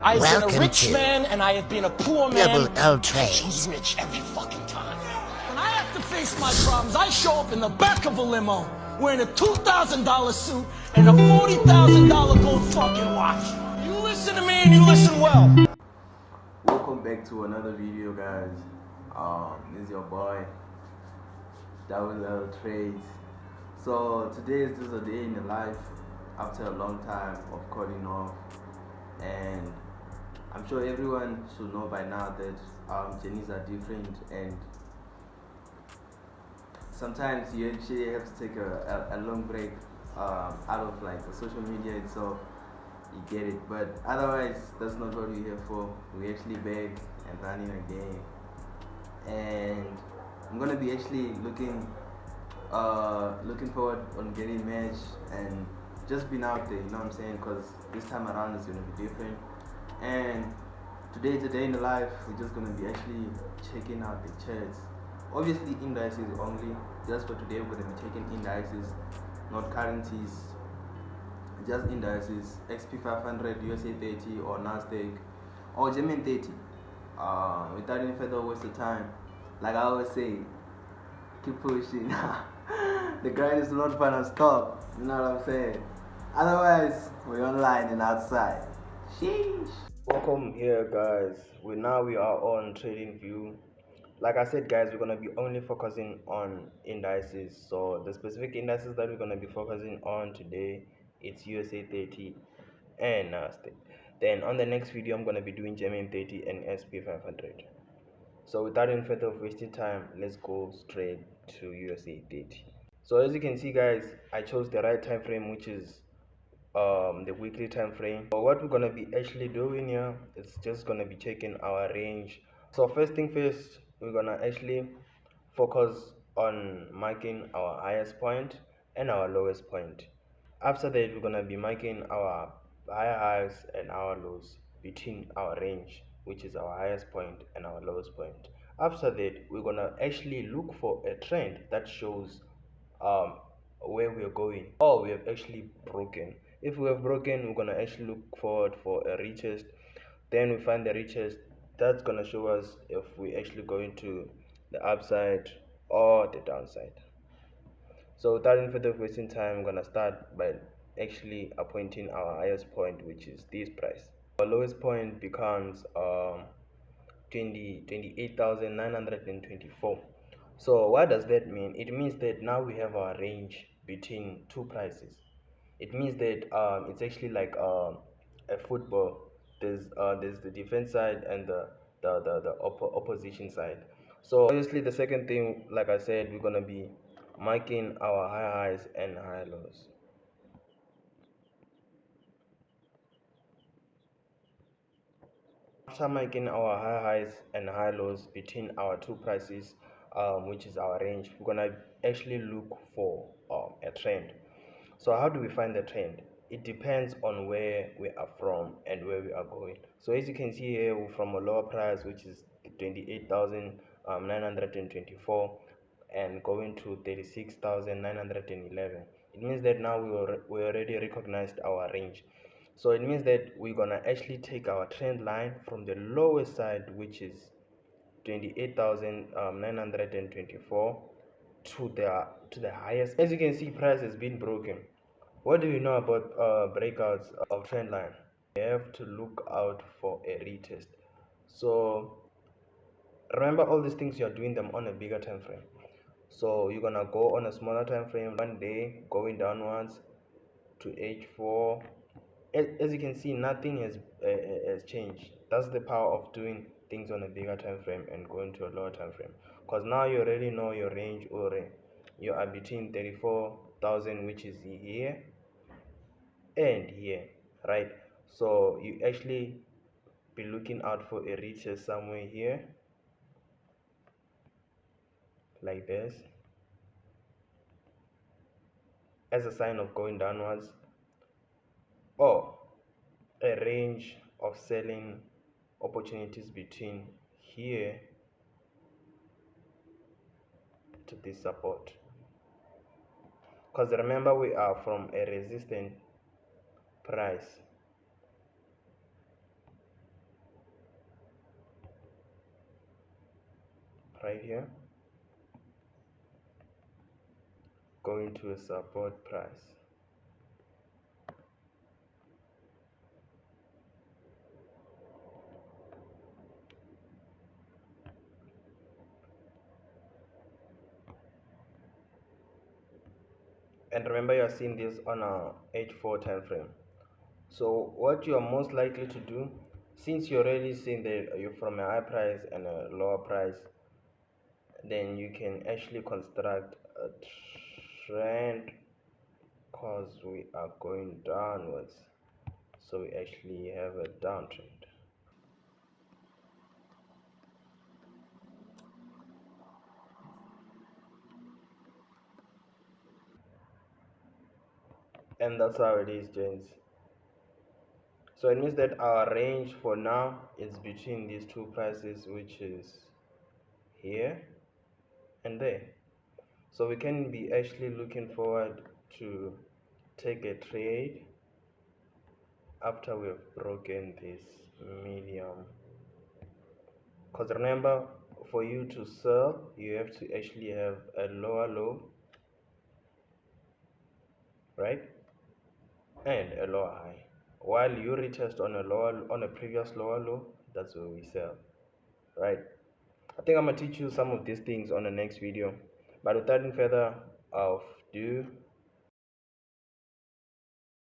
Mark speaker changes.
Speaker 1: I have been a
Speaker 2: Welcome
Speaker 1: rich
Speaker 2: to
Speaker 1: man and I have been a poor man.
Speaker 2: Double
Speaker 1: I choose rich every fucking time. When I have to face my problems, I show up in the back of a limo wearing a $2,000 suit and a $40,000 gold fucking watch. You listen to me and you listen well.
Speaker 3: Welcome back to another video, guys. This is your boy Double Trades. So today is just a day in the life after a long time of calling off, and I'm sure everyone should know by now that journeys are different, and sometimes you actually have to take a long break out of like the social media itself. You get it, but otherwise that's not what we're here for. We're actually back and running again, and I'm gonna be actually looking forward on getting match and just being out there, you know what I'm saying, because this time around is gonna be different. And today in the life, we're just gonna be actually checking out the charts, obviously indices only. Just for today, we're gonna be checking indices, not currencies, just indices, XP500, USA 30, or Nasdaq, or German 30. Without any further waste of time, like I always say, keep pushing. The grind is not gonna stop, you know what I'm saying? Otherwise, we're online and outside. Sheesh. Welcome here, guys. We are on Trading View. Like I said, guys, we're gonna be only focusing on indices. So the specific indices that we're gonna be focusing on today, it's USA 30 and Nasdaq. Then on the next video, I'm gonna be doing German 30 and SP 500. So without any further wasting time, let's go straight to USA 30. So as you can see, guys, I chose the right time frame, which is the weekly time frame. So what we're gonna be actually doing here is just gonna be checking our range. So first thing first, we're gonna actually focus on marking our highest point and our lowest point. After that, we're gonna be marking our higher highs and our lows between our range, which is our highest point and our lowest point. After that, we're gonna actually look for a trend that shows um, where we're going, or we have actually broken. If we have broken, we're gonna actually look forward for a retest. Then we find the retest. That's gonna show us if we actually going to the upside or the downside. So without any further wasting time, I'm gonna start by actually appointing our highest point, which is this price. Our lowest point becomes 28,924. So what does that mean? It means that now we have our range between two prices. It means that it's actually like a football. There's the defense side and the opposition side. So obviously the second thing, like I said, we're gonna be marking our high highs and high lows. After making our high highs and high lows between our two prices, which is our range, we're gonna actually look for a trend. So how do we find the trend? It depends on where we are from and where we are going. So as you can see here, we're from a lower price, which is 28,924, and going to 36,911. It means that now we already recognized our range. So it means that we're gonna actually take our trend line from the lowest side, which is 28,924, to the highest. As you can see, price has been broken. What do you know about breakouts of trend line? You have to look out for a retest. So remember, all these things you're doing them on a bigger time frame. So you're gonna go on a smaller time frame, one day going downwards to H4. As you can see, nothing has changed. That's the power of doing things on a bigger time frame and going to a lower time frame, because now you already know your range, or you are between 34,000, which is here, and here, right? So you actually be looking out for a retest somewhere here, like this, as a sign of going downwards, or a range of selling opportunities between here to this support. Because remember, we are from a resistant price. right here, going to a support price. And remember, you are seeing this on a H4 time frame. So what you are most likely to do, since you're already seeing that you're from a high price and a lower price, then you can actually construct a trend, because we are going downwards, so we actually have a downtrend. And that's how it is, gents. So it means that our range for now is between these two prices, which is here and there. So we can be actually looking forward to take a trade after we've broken this medium, because remember, for you to sell, you have to actually have a lower low, right, and a lower high. While you retest on a previous lower low, that's where we sell, right? I think I'm gonna teach you some of these things on the next video, but without further ado,